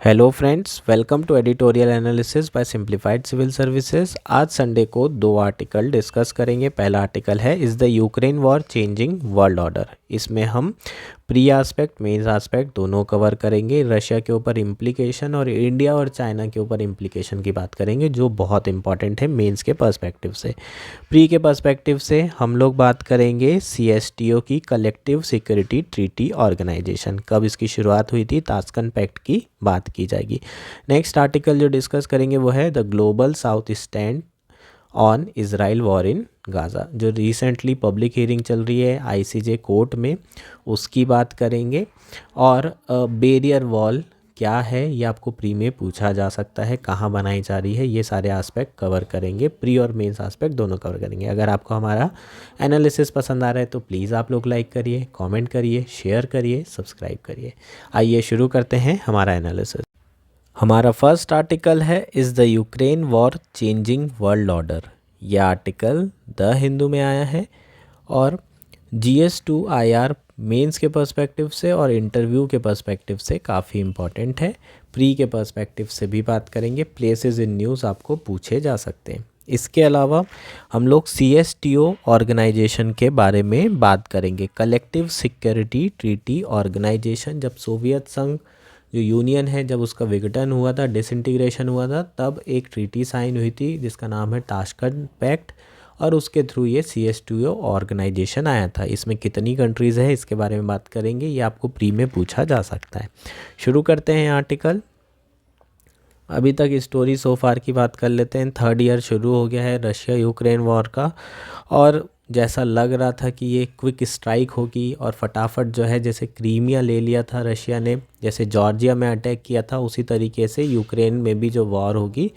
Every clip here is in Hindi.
Hello friends, welcome to editorial analysis by simplified civil services. आज संडे को दो आर्टिकल डिस्कस करेंगे। पहला आर्टिकल है is the Ukraine war changing world order. इसमें हम प्री एस्पेक्ट मेंस एस्पेक्ट दोनों कवर करेंगे। रशिया के ऊपर इम्प्लीकेशन और इंडिया और चाइना के ऊपर इम्प्लीकेशन की बात करेंगे, जो बहुत इंपॉर्टेंट है मेंस के पर्सपेक्टिव से। प्री के पर्सपेक्टिव से हम लोग बात करेंगे CSTO की, कलेक्टिव सिक्योरिटी ट्रीटी ऑर्गेनाइजेशन, कब इसकी शुरुआत हुई थी, ताशकंद पैक्ट की बात की जाएगी। नेक्स्ट आर्टिकल जो डिस्कस करेंगे वो है the global south stand on Israel war in Gaza, जो रिसेंटली पब्लिक हियरिंग चल रही है ICJ कोर्ट में, उसकी बात करेंगे। और बैरियर वॉल क्या है ये आपको प्री में पूछा जा सकता है, कहाँ बनाई जा रही है, ये सारे एस्पेक्ट कवर करेंगे। प्री और मेंस एस्पेक्ट दोनों कवर करेंगे। अगर आपको हमारा एनालिसिस पसंद आ रहा है तो प्लीज़ आप लोग लाइक करिए, कमेंट करिए, शेयर करिए, सब्सक्राइब करिए। आइए शुरू करते हैं हमारा एनालिसिस। हमारा फर्स्ट आर्टिकल है is the Ukraine war changing world order. यह आर्टिकल द हिंदू में आया है और GS2IR मेंस के पर्सपेक्टिव से और इंटरव्यू के पर्सपेक्टिव से काफ़ी इम्पॉर्टेंट है। प्री के पर्सपेक्टिव से भी बात करेंगे। प्लेसेस इन न्यूज़ आपको पूछे जा सकते हैं। इसके अलावा हम लोग CSTO ऑर्गेनाइजेशन के बारे में बात करेंगे। कलेक्टिव सिक्योरिटी ट्रीटी ऑर्गेनाइजेशन, जब सोवियत संघ जो यूनियन है, जब उसका विघटन हुआ था, डिसइंटीग्रेशन हुआ था, तब एक ट्रीटी साइन हुई थी जिसका नाम है ताशकंद पैक्ट, और उसके थ्रू ये CSTO ऑर्गेनाइजेशन आया था। इसमें कितनी कंट्रीज़ है इसके बारे में बात करेंगे, ये आपको प्री में पूछा जा सकता है। शुरू करते हैं आर्टिकल। अभी तक स्टोरी सो फार की बात कर लेते हैं। थर्ड ईयर शुरू हो गया है रशिया यूक्रेन वॉर का, और जैसा लग रहा था कि ये क्विक स्ट्राइक होगी और फटाफट जो है, जैसे क्रीमिया ले लिया था रशिया ने, जैसे जॉर्जिया में अटैक किया था, उसी तरीके से यूक्रेन में भी जो वॉर होगी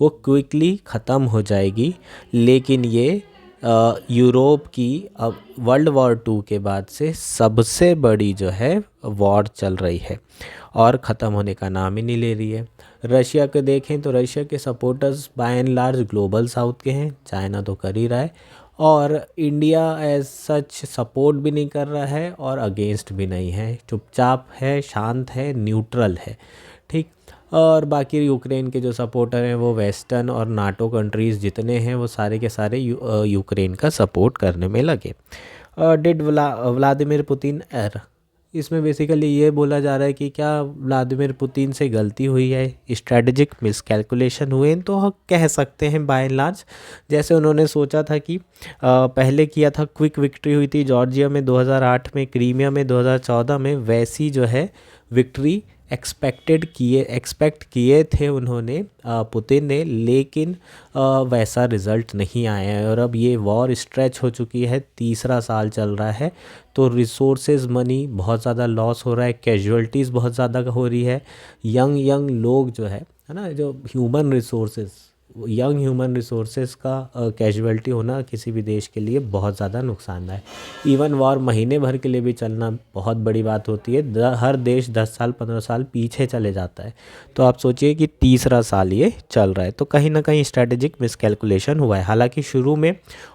वो क्विकली ख़त्म हो जाएगी। लेकिन ये यूरोप की अब वर्ल्ड वॉर 2 के बाद से सबसे बड़ी जो है वॉर चल रही है और ख़त्म होने का नाम ही नहीं ले रही है। रशिया को देखें तो रशिया के supporters by and large global south के हैं, चाइना तो कर ही रहा है, और इंडिया एज सच सपोर्ट भी नहीं कर रहा है और अगेंस्ट भी नहीं है, चुपचाप है, शांत है, न्यूट्रल है। ठीक। और बाकी यूक्रेन के जो सपोर्टर हैं वो वेस्टर्न और नाटो कंट्रीज़ जितने हैं वो सारे के सारे यूक्रेन का सपोर्ट करने में लगे। डिड व्लादिमीर पुतिन एर, इसमें बेसिकली ये बोला जा रहा है कि क्या व्लादिमीर पुतिन से गलती हुई है, स्ट्रेटजिक मिसकैलकुलेशन हुए, तो हम कह सकते हैं बाय एंड लार्ज। जैसे उन्होंने सोचा था कि पहले किया था, क्विक विक्ट्री हुई थी जॉर्जिया में 2008 में, क्रीमिया में 2014 में, वैसी जो है विक्ट्री एक्सपेक्ट किए थे उन्होंने, पुतिन ने, लेकिन वैसा रिज़ल्ट नहीं आया है। और अब ये वॉर स्ट्रेच हो चुकी है, तीसरा साल चल रहा है, तो रिसोर्सेज मनी बहुत ज़्यादा लॉस हो रहा है, कैजुअल्टीज़ बहुत ज़्यादा हो रही है। यंग लोग जो है ना, जो यंग ह्यूमन रिसोर्सेज का कैजुअल्टी होना किसी भी देश के लिए बहुत ज़्यादा नुकसानदायक। इवन वॉर महीने भर के लिए भी चलना बहुत बड़ी बात होती है। हर देश 10 साल 15 साल पीछे चले जाता है, तो आप सोचिए कि तीसरा साल ये चल रहा है, तो कहीं ना कहीं स्ट्रैटेजिक मिसकैलकुलेशन हुआ है। हालांकि शुरू में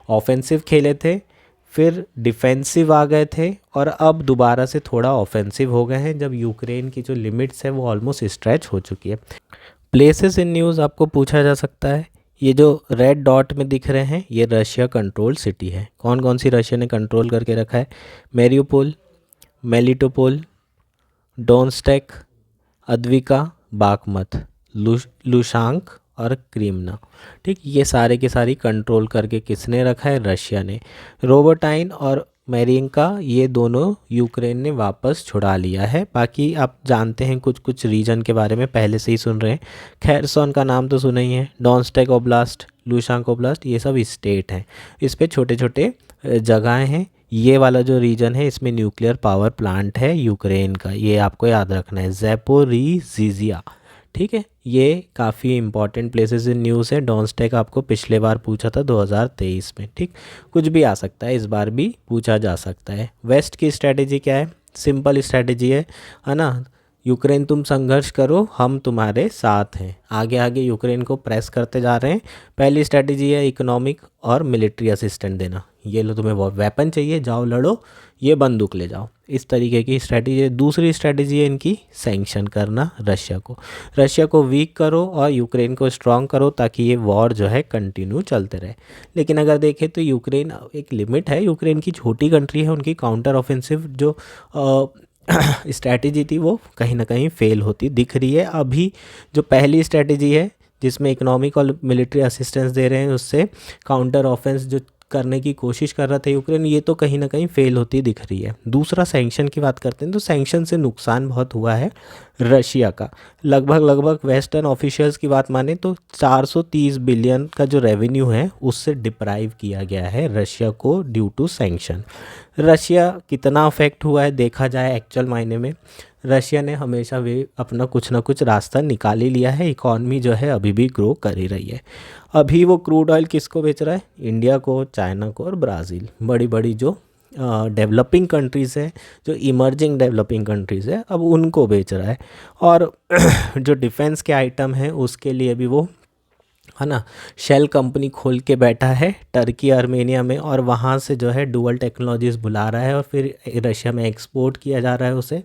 ऑफेंसिव खेले थे, फिर डिफेंसिव आ गए थे, और अब दोबारा से थोड़ा ऑफेंसिव हो गए हैं, जब यूक्रेन की जो लिमिट्स है वो ऑलमोस्ट स्ट्रेच हो चुकी है। प्लेसेस इन न्यूज़ आपको पूछा जा सकता है। ये जो रेड डॉट में दिख रहे हैं ये रशिया कंट्रोल सिटी है। कौन कौन सी रशिया ने कंट्रोल करके रखा है? मेरियोपोल, मेलिटोपोल, डोनस्टेक, अद्विका, बाकमत, लुशांक और क्रीमना। ठीक, ये सारे के सारी कंट्रोल करके किसने रखा है? रशिया ने। रोबोटाइन और मेरिंका, ये दोनों यूक्रेन ने वापस छुड़ा लिया है। बाकी आप जानते हैं कुछ रीजन के बारे में, पहले से ही सुन रहे हैं। खैरसोन का नाम तो सुना ही है, डोनस्टेक ओब्लास्ट, लुशांक ओब्लास्ट, ये सब स्टेट हैं। इस पे छोटे छोटे जगहें हैं। ये वाला जो रीजन है इसमें न्यूक्लियर पावर प्लांट है यूक्रेन का, ये आपको याद रखना है, ज़ैपोरिज़िया। ठीक है, ये काफ़ी इंपॉर्टेंट प्लेसेस इन न्यूज़ है। डोनस्टेक आपको पिछले बार पूछा था 2023 में। ठीक, कुछ भी आ सकता है, इस बार भी पूछा जा सकता है। वेस्ट की स्ट्रेटेजी क्या है? सिंपल स्ट्रेटेजी है ना, यूक्रेन तुम संघर्ष करो, हम तुम्हारे साथ हैं। आगे आगे यूक्रेन को प्रेस करते जा रहे हैं। पहली स्ट्रैटेजी है इकोनॉमिक और मिलिट्री असिस्टेंट देना। ये लो तुम्हें वो वेपन चाहिए, जाओ लड़ो, ये बंदूक ले जाओ, इस तरीके की स्ट्रैटेजी है। दूसरी स्ट्रैटेजी है इनकी सैंक्शन करना रशिया को वीक करो और यूक्रेन को स्ट्रांग करो ताकि ये वॉर जो है कंटिन्यू चलते रहे। लेकिन अगर देखें तो यूक्रेन एक लिमिट है, यूक्रेन की छोटी कंट्री है, उनकी काउंटर ऑफेंसिव जो स्ट्रैटेजी थी वो कहीं ना कहीं फेल होती दिख रही है। अभी जो पहली स्ट्रैटेजी है जिसमें इकोनॉमिक और मिलिट्री असिस्टेंस दे रहे हैं, उससे काउंटर ऑफेंस जो करने की कोशिश कर रहा था यूक्रेन, ये तो कहीं ना कहीं फेल होती दिख रही है। दूसरा सैंक्शन की बात करते हैं तो सैंक्शन से नुकसान बहुत हुआ है रशिया का। लगभग वेस्टर्न ऑफिशियल्स की बात माने तो 430 बिलियन का जो रेवेन्यू है उससे डिप्राइव किया गया है रशिया को ड्यू टू सैंक्शन। रशिया कितना अफेक्ट हुआ है देखा जाए एक्चुअल मायने में, रशिया ने हमेशा वे अपना कुछ ना कुछ रास्ता निकाल ही लिया है। इकॉनमी जो है अभी भी ग्रो कर ही रही है। अभी वो क्रूड ऑयल किसको बेच रहा है? इंडिया को, चाइना को और ब्राज़ील, बड़ी बड़ी जो डेवलपिंग कंट्रीज़ है, जो इमर्जिंग डेवलपिंग कंट्रीज़ है, अब उनको बेच रहा है। और जो डिफेंस के आइटम हैं उसके लिए भी वो है ना शेल कंपनी खोल के बैठा है टर्की आर्मेनिया में, और वहाँ से जो है डुअल टेक्नोलॉजीज़ बुला रहा है और फिर रशिया में एक्सपोर्ट किया जा रहा है उसे,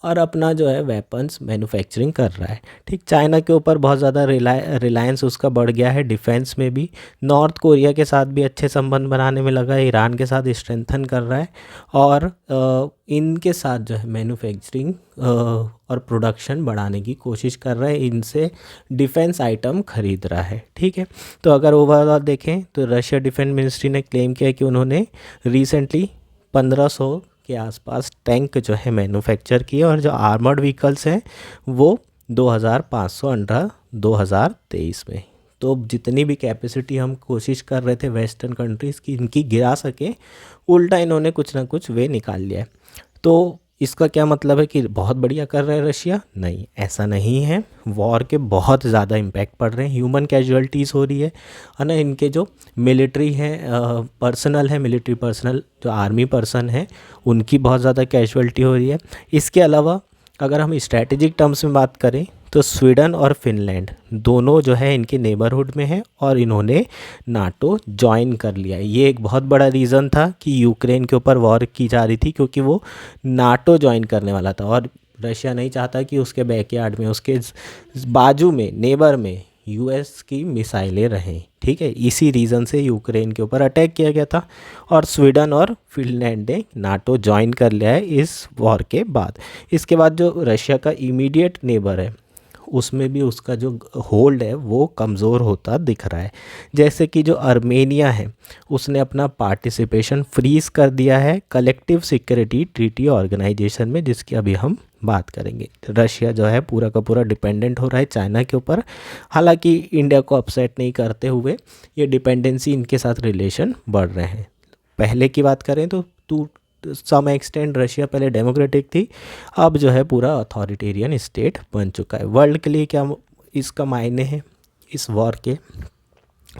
और अपना जो है वेपन्स मैन्युफैक्चरिंग कर रहा है। ठीक, चाइना के ऊपर बहुत ज़्यादा रिलायंस उसका बढ़ गया है डिफेंस में भी। नॉर्थ कोरिया के साथ भी अच्छे संबंध बनाने में लगा है, ईरान के साथ स्ट्रेंथन कर रहा है, और इनके साथ जो है मैन्युफैक्चरिंग और प्रोडक्शन बढ़ाने की कोशिश कर रहा है, इनसे डिफेंस आइटम खरीद रहा है। ठीक है, तो अगर ओवरऑल देखें तो रशिया डिफेंस मिनिस्ट्री ने क्लेम किया कि उन्होंने रिसेंटली 1500 के आसपास टैंक जो है मैन्युफैक्चर किए, और जो आर्मर्ड व्हीकल्स हैं वो 2500 अंडर 2023 में। तो जितनी भी कैपेसिटी हम कोशिश कर रहे थे वेस्टर्न कंट्रीज़ की इनकी गिरा सके, उल्टा इन्होंने कुछ ना कुछ वे निकाल लिया है। तो इसका क्या मतलब है कि बहुत बढ़िया कर रहा है रशिया? नहीं, ऐसा नहीं है। वॉर के बहुत ज़्यादा इम्पैक्ट पड़ रहे हैं, ह्यूमन कैजुअलिटीज़ हो रही है ना। इनके जो मिलिट्री है पर्सनल है, मिलिट्री पर्सनल जो आर्मी पर्सन है उनकी बहुत ज़्यादा कैजुअलिटी हो रही है। इसके अलावा अगर हम स्ट्रैटेजिक टर्म्स में बात करें तो स्वीडन और फिनलैंड दोनों जो है इनके नेबरहुड में है और इन्होंने नाटो ज्वाइन कर लिया है। ये एक बहुत बड़ा रीज़न था कि यूक्रेन के ऊपर वॉर की जा रही थी, क्योंकि वो नाटो ज्वाइन करने वाला था और रशिया नहीं चाहता कि उसके बैकयार्ड में, उसके बाजू में, नेबर में यूएस की मिसाइलें रहें। ठीक है, इसी रीज़न से यूक्रेन के ऊपर अटैक किया गया था और स्वीडन और फिनलैंड ने नाटो ज्वाइन कर लिया है इस वॉर के बाद। इसके बाद जो रशिया का इमीडिएट नेबर है उसमें भी उसका जो होल्ड है वो कमज़ोर होता दिख रहा है। जैसे कि जो आर्मेनिया है उसने अपना पार्टिसिपेशन फ्रीज कर दिया है कलेक्टिव सिक्योरिटी ट्रीटी ऑर्गेनाइजेशन में, जिसकी अभी हम बात करेंगे। रशिया जो है पूरा का पूरा डिपेंडेंट हो रहा है चाइना के ऊपर। हालांकि इंडिया को अपसेट नहीं करते हुए ये डिपेंडेंसी इनके साथ रिलेशन बढ़ रहे हैं। पहले की बात करें तो सम एक्सटेंड रशिया पहले डेमोक्रेटिक थी, अब जो है पूरा अथॉरिटेरियन स्टेट बन चुका है। वर्ल्ड के लिए क्या इसका मायने है इस वॉर के?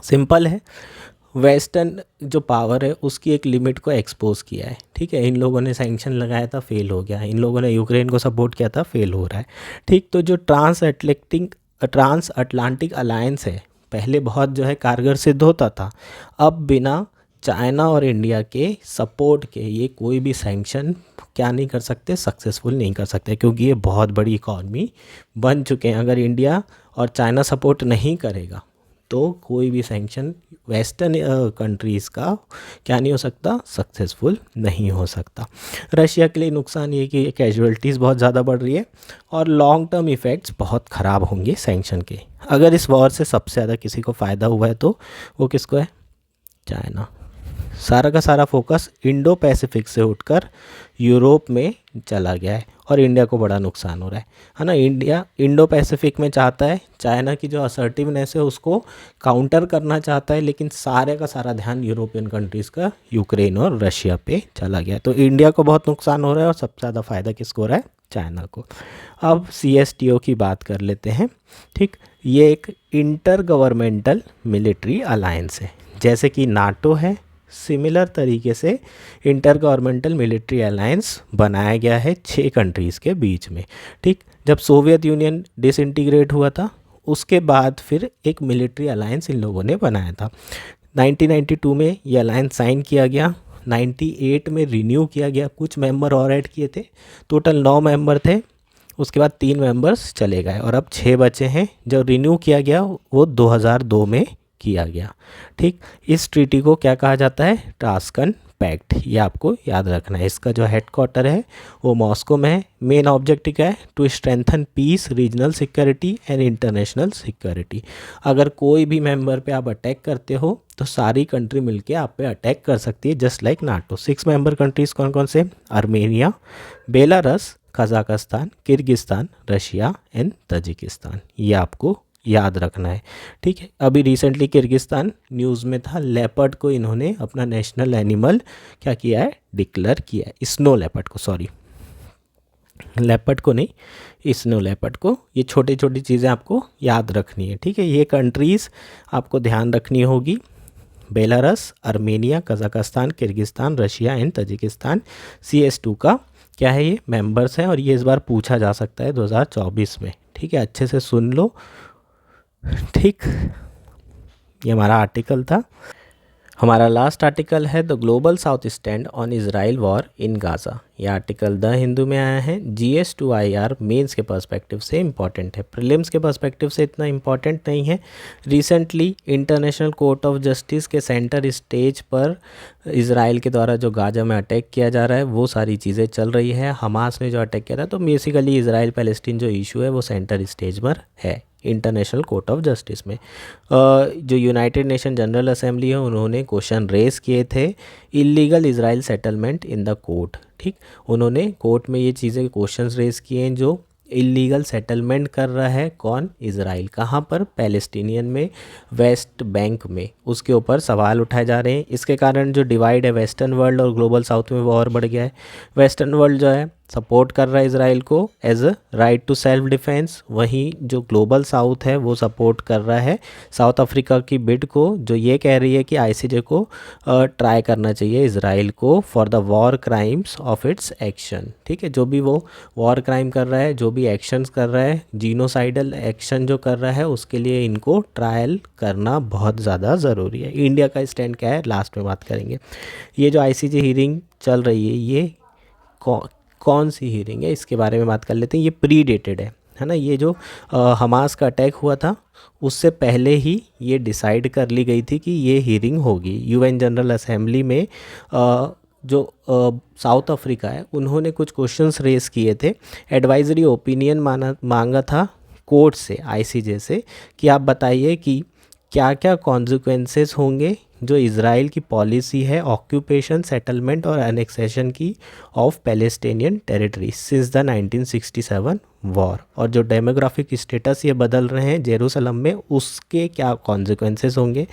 सिंपल है, वेस्टर्न जो पावर है उसकी एक लिमिट को एक्सपोज किया है। ठीक है, इन लोगों ने सैंक्शन लगाया था, फेल हो गया। इन लोगों ने यूक्रेन को सपोर्ट किया था, फेल हो रहा है। ठीक, तो जो ट्रांस अटलांटिक अलायंस है पहले बहुत जो है कारगर सिद्ध होता था, अब बिना चाइना और इंडिया के सपोर्ट के ये कोई भी सैंक्शन क्या नहीं कर सकते, सक्सेसफुल नहीं कर सकते, क्योंकि ये बहुत बड़ी इकॉनमी बन चुके हैं। अगर इंडिया और चाइना सपोर्ट नहीं करेगा तो कोई भी सैंक्शन वेस्टर्न कंट्रीज़ का क्या नहीं हो सकता, सक्सेसफुल नहीं हो सकता। रशिया के लिए नुकसान ये कि कैजुअलिटीज़ बहुत ज़्यादा बढ़ रही है और लॉन्ग टर्म इफ़ेक्ट्स बहुत ख़राब होंगे सैंक्शन के। अगर इस वॉर से सबसे ज़्यादा किसी को फ़ायदा हुआ है तो वो किसको है? चाइना। सारा का सारा फोकस इंडो पैसिफिक से उठकर यूरोप में चला गया है और इंडिया को बड़ा नुकसान हो रहा है ना। इंडिया इंडो पैसिफिक में चाहता है चाइना की जो असर्टिवनेस है उसको काउंटर करना चाहता है, लेकिन सारे का सारा ध्यान यूरोपियन कंट्रीज़ का यूक्रेन और रशिया पे चला गया। तो इंडिया को बहुत नुकसान हो रहा है और सबसे ज़्यादा फ़ायदा किसको हो रहा है? चाइना को। अब CSTO की बात कर लेते हैं। ठीक, ये एक इंटर गवर्नमेंटल मिलिट्री अलायंस है, जैसे कि नाटो है, सिमिलर तरीके से इंटर गवर्नमेंटल मिलिट्री अलायंस बनाया गया है 6 कंट्रीज़ के बीच में। ठीक, जब सोवियत यूनियन डिसइंटीग्रेट हुआ था उसके बाद फिर एक मिलिट्री अलायंस इन लोगों ने बनाया था। 1992 में ये अलायंस साइन किया गया, 98 में रिन्यू किया गया, कुछ मेंबर और ऐड किए थे, टोटल 9 मेंबर थे, उसके बाद 3 मेंबर्स चले गए और अब 6 बचे हैं। जो रिन्यू किया गया वो 2002 में किया गया। ठीक, इस ट्रीटी को क्या कहा जाता है? टास्कन पैक्ट। ये आपको याद रखना है। इसका जो हेडक्वार्टर है वो मॉस्को में है। मेन ऑब्जेक्टिव क्या है? To strengthen peace, regional security and international security. अगर कोई भी मेंबर पे आप अटैक करते हो तो सारी कंट्री मिलके आप पे अटैक कर सकती है, just like NATO. 6 member countries कौन कौन से? Armenia, Belarus, Kazakhstan, Kyrgyzstan, Russia and Tajikistan. ये आपको याद रखना है। ठीक है, अभी रिसेंटली किर्गिस्तान न्यूज़ में था, लेपर्ड को इन्होंने अपना नेशनल एनिमल क्या किया है? डिक्लेयर किया है। स्नो लेपर्ड को, सॉरी लेपर्ड को नहीं, स्नो लेपर्ड को। ये छोटी छोटी चीज़ें आपको याद रखनी है। ठीक है, ये कंट्रीज़ आपको ध्यान रखनी होगी। Belarus, Armenia, Kazakhstan, Kyrgyzstan, Russia and Tajikistan CS2 का क्या है? ये मेंबर्स हैं और ये इस बार पूछा जा सकता है 2024 में। ठीक है, अच्छे से सुन लो। ठीक, ये हमारा आर्टिकल था। हमारा लास्ट आर्टिकल है the global south stand on Israel war in Gaza. ये आर्टिकल द हिंदू में आया है। GS2IR मेंस के पर्सपेक्टिव से इम्पॉर्टेंट है, प्रीलिम्स के पर्सपेक्टिव से इतना इम्पॉर्टेंट नहीं है। Recently international court of justice के सेंटर स्टेज पर इजराइल के द्वारा जो गाज़ा में अटैक किया जा रहा है वो सारी चीज़ें चल रही है। हमास ने जो अटैक किया था, तो बेसिकली इजराइल पैलेस्टीन जो इशू है वो सेंटर स्टेज पर है इंटरनेशनल कोर्ट ऑफ जस्टिस में। जो यूनाइटेड नेशन जनरल असेंबली है उन्होंने क्वेश्चन रेस किए थे illegal Israel settlement in the court. ठीक, उन्होंने कोर्ट में ये चीज़ें क्वेश्चंस रेस किए हैं जो इलीगल सेटलमेंट कर रहा है कौन? इजराइल। कहाँ पर? पैलेस्टीनियन में, वेस्ट बैंक में, उसके ऊपर सवाल उठाए जा रहे हैं। इसके कारण जो डिवाइड है वेस्टर्न वर्ल्ड और ग्लोबल साउथ में वो और बढ़ गया है। वेस्टर्न वर्ल्ड जो है सपोर्ट कर रहा है इजराइल को as a right to self defence, वहीं जो ग्लोबल साउथ है वो सपोर्ट कर रहा है साउथ अफ्रीका की बिड को, जो ये कह रही है कि ICJ को ट्राई करना चाहिए इजराइल को for the war crimes of its action. ठीक है, जो भी वो वॉर क्राइम कर रहा है, जो भी एक्शंस कर रहा है, जीनोसाइडल एक्शन जो कर रहा है, उसके लिए इनको ट्रायल करना बहुत ज़्यादा ज़रूरी है। इंडिया का स्टैंड क्या है लास्ट में बात करेंगे। ये जो ICJ हीयरिंग चल रही है ये कौन सी हीयरिंग है इसके बारे में बात कर लेते हैं। ये प्री डेटेड है ना। ये जो हमास का अटैक हुआ था उससे पहले ही ये डिसाइड कर ली गई थी कि ये हीयरिंग होगी। UN जनरल असेंबली में जो साउथ अफ्रीका है उन्होंने कुछ क्वेश्चंस रेस किए थे, एडवाइजरी ओपिनियन मांगा था कोर्ट से, ICJ से, कि आप बताइए कि क्या क्या कॉन्सिक्वेंसेस होंगे जो इज़राइल की पॉलिसी है ऑक्यूपेशन, सेटलमेंट और एनेक्सेशन की of Palestinian territory since the 1967 war, और जो डेमोग्राफिक स्टेटस ये बदल रहे हैं जेरूसलम में उसके क्या कॉन्सिक्वेंसेस होंगे।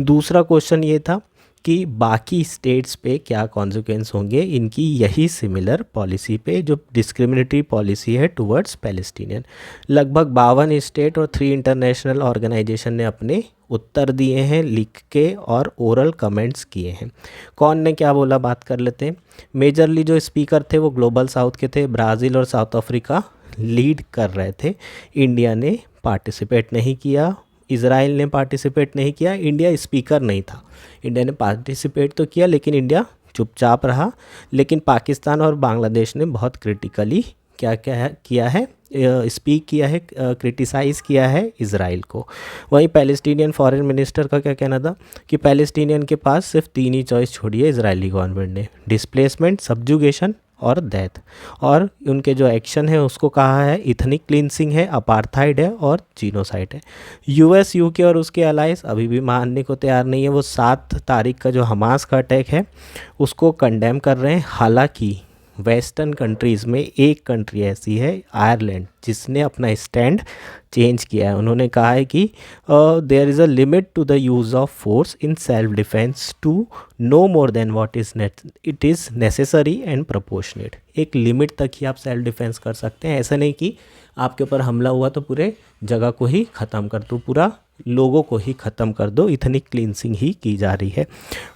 दूसरा क्वेश्चन ये था कि बाकी स्टेट्स पे क्या कॉन्सिक्वेंस होंगे इनकी यही सिमिलर पॉलिसी पे जो डिस्क्रिमिनेटरी पॉलिसी है टुवर्ड्स पैलेस्टीनियन। लगभग 52 स्टेट और 3 इंटरनेशनल ऑर्गेनाइजेशन ने अपने उत्तर दिए हैं लिख के और ओरल कमेंट्स किए हैं। कौन ने क्या बोला बात कर लेते हैं। मेजरली जो स्पीकर थे वो ग्लोबल साउथ के थे, ब्राज़ील और साउथ अफ्रीका लीड कर रहे थे। इंडिया ने पार्टिसिपेट नहीं किया, इज़राइल ने पार्टिसिपेट नहीं किया, इंडिया स्पीकर नहीं था। इंडिया ने पार्टिसिपेट तो किया लेकिन इंडिया चुपचाप रहा। लेकिन पाकिस्तान और बांग्लादेश ने बहुत क्रिटिकली क्या क्या किया है, स्पीक किया है, क्रिटिसाइज़ किया है इज़राइल को। वहीं पैलेस्टीनियन फॉरेन मिनिस्टर का क्या कहना था कि पैलेस्टीनियन के पास सिर्फ 3 ही चॉइस छोड़ी है इजरायली गवर्नमेंट ने, डिस्प्लेसमेंट, सब्जुगेशन और डेथ। और उनके जो एक्शन है उसको कहा है इथनिक क्लिनसिंग है, अपार्थाइड है और जीनोसाइड है। US, UK और उसके अलाइज अभी भी मानने को तैयार नहीं है। वो 7 तारीख का जो हमास का अटैक है उसको कंडेम कर रहे हैं। हालांकि वेस्टर्न कंट्रीज़ में एक कंट्री ऐसी है आयरलैंड जिसने अपना स्टैंड चेंज किया है। उन्होंने कहा है कि there is a limit to the use of force in self defence to no more than what it is necessary and proportionate. एक लिमिट तक ही आप सेल्फ डिफेंस कर सकते हैं, ऐसा नहीं कि आपके ऊपर हमला हुआ तो पूरे जगह को ही ख़त्म कर दो, पूरा लोगों को ही ख़त्म कर दो, इतनी क्लींसिंग ही की जा रही है।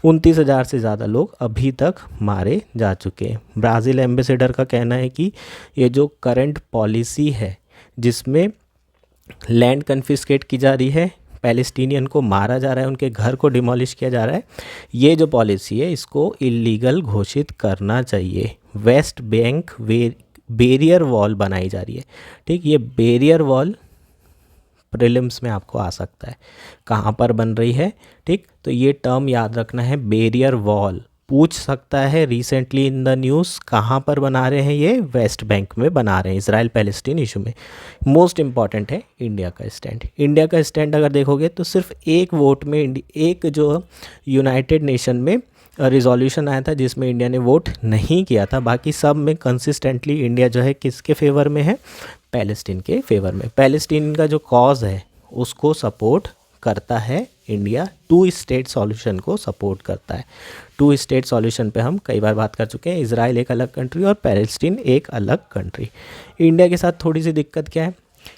29,000 से ज़्यादा लोग अभी तक मारे जा चुके हैं। ब्राज़ील एम्बेसडर का कहना है कि ये जो करंट पॉलिसी है जिसमें लैंड कन्फिस्केट की जा रही है, पैलेस्टीनियन को मारा जा रहा है, उनके घर को डिमोलिश किया जा रहा है, ये जो पॉलिसी है इसको इलीगल घोषित करना चाहिए। वेस्ट बैंक बैरियर वॉल बनाई जा रही है, ठीक। ये बैरियर वॉल प्रीलिम्स में आपको आ सकता है, कहाँ पर बन रही है, ठीक। तो ये टर्म याद रखना है, बैरियर वॉल पूछ सकता है रिसेंटली इन द न्यूज़, कहाँ पर बना रहे हैं, ये वेस्ट बैंक में बना रहे हैं, इजराइल पैलेस्टीन इशू में। मोस्ट इम्पॉर्टेंट है इंडिया का स्टैंड। इंडिया का स्टैंड अगर देखोगे तो सिर्फ एक वोट में एक जो यूनाइटेड नेशन में रिजोल्यूशन आया था जिसमें इंडिया ने वोट नहीं किया था, बाकी सब में कंसिस्टेंटली इंडिया जो है किसके फेवर में है, पैलेस्टीन के फेवर में। पैलेस्टीन का जो कॉज है उसको सपोर्ट करता है इंडिया, 2 स्टेट सॉल्यूशन को सपोर्ट करता है। 2 स्टेट सॉल्यूशन पे हम कई बार बात कर चुके हैं, इजराइल एक अलग कंट्री और पैलेस्टीन एक अलग कंट्री। इंडिया के साथ थोड़ी सी दिक्कत क्या है,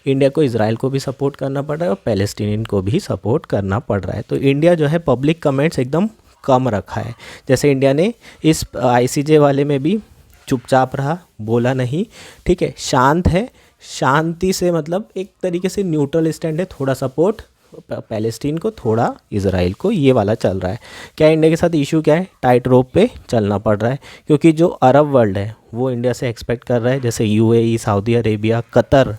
इंडिया को इजराइल को भी सपोर्ट करना पड़ रहा है और पैलेस्टीनियन को भी सपोर्ट करना पड़ रहा है। तो इंडिया जो है पब्लिक कमेंट्स एकदम कम रखा है। जैसे इंडिया ने इस ICJ वाले में भी चुपचाप रहा, बोला नहीं, ठीक है, शांत है, शांति से मतलब एक तरीके से न्यूट्रल स्टैंड है, थोड़ा सपोर्ट पैलेस्टीन को, थोड़ा इजराइल को, ये वाला चल रहा है। क्या इंडिया के साथ इशू क्या है, टाइट रोप पे चलना पड़ रहा है, क्योंकि जो अरब वर्ल्ड है वो इंडिया से एक्सपेक्ट कर रहा है, जैसे UAE, सऊदी अरेबिया, कतर,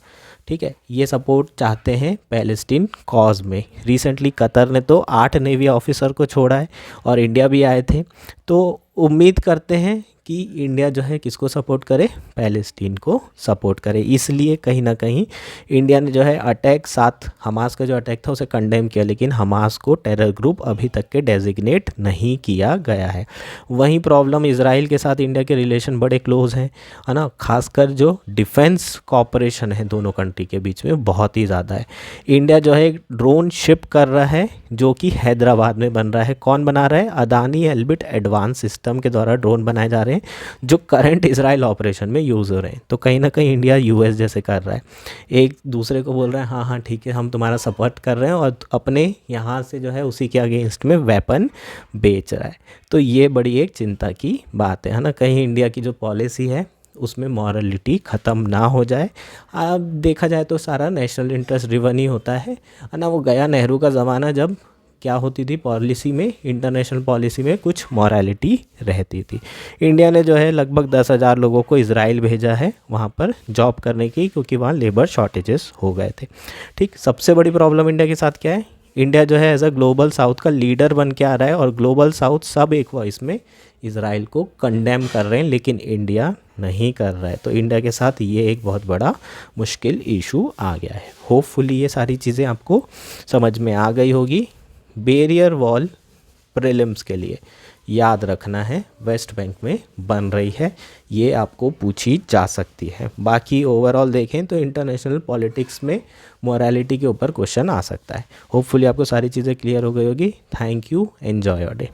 ठीक है, ये सपोर्ट चाहते हैं पैलेस्टीन कॉज में। रिसेंटली कतर ने तो 8 नेवी ऑफिसर को छोड़ा है और इंडिया भी आए थे। तो उम्मीद करते हैं कि इंडिया जो है किसको सपोर्ट करे, पैलेस्टीन को सपोर्ट करे। इसलिए कहीं ना कहीं इंडिया ने जो है अटैक, साथ हमास का जो अटैक था उसे कंडेम किया, लेकिन हमास को टेरर ग्रुप अभी तक के डेजिग्नेट नहीं किया गया है। वहीं प्रॉब्लम इजराइल के साथ इंडिया के रिलेशन बड़े क्लोज हैं, है ना, खासकर जो डिफेंस कॉपरेशन है दोनों कंट्री के बीच में बहुत ही ज़्यादा है। इंडिया जो है एक ड्रोन शिप कर रहा है जो कि हैदराबाद में बन रहा है। कौन बना रहा है, अदानी एल्बिट एडवांस सिस्टम के द्वारा ड्रोन बनाए जा रहे हैं जो करंट इजराइल ऑपरेशन में यूज़ हो रहे हैं। तो कहीं ना कहीं इंडिया US जैसे कर रहा है, एक दूसरे को बोल रहा है हाँ हाँ ठीक है हम तुम्हारा सपोर्ट कर रहे हैं, और अपने यहाँ से जो है उसी के अगेंस्ट में वेपन बेच रहा है। तो ये बड़ी एक चिंता की बात है ना, कहीं इंडिया की जो पॉलिसी है उसमें मॉरलिटी ख़त्म ना हो जाए। अब देखा जाए तो सारा नेशनल इंटरेस्ट ड्रिवन ही होता है ना। वो गया नेहरू का ज़माना जब क्या होती थी पॉलिसी में, इंटरनेशनल पॉलिसी में कुछ मॉरलिटी रहती थी। इंडिया ने जो है लगभग 10,000 लोगों को इजराइल भेजा है वहाँ पर जॉब करने की, क्योंकि वहाँ लेबर शॉर्टेजेस हो गए थे, ठीक। सबसे बड़ी प्रॉब्लम इंडिया के साथ क्या है, इंडिया जो है एज अ ग्लोबल साउथ का लीडर बन के आ रहा है और ग्लोबल साउथ सब एक वॉइस में इजराइल को कंडेम कर रहे हैं, लेकिन इंडिया नहीं कर रहा है। तो इंडिया के साथ ये एक बहुत बड़ा मुश्किल इशू आ गया है। होपफुली ये सारी चीज़ें आपको समझ में आ गई होगी। बैरियर वॉल प्रीलिम्स के लिए याद रखना है, वेस्ट बैंक में बन रही है, ये आपको पूछी जा सकती है। बाकी ओवरऑल देखें तो इंटरनेशनल पॉलिटिक्स में मोरालिटी के ऊपर क्वेश्चन आ सकता है। होपफुली आपको सारी चीज़ें क्लियर हो गई होगी। Thank you, enjoy your day.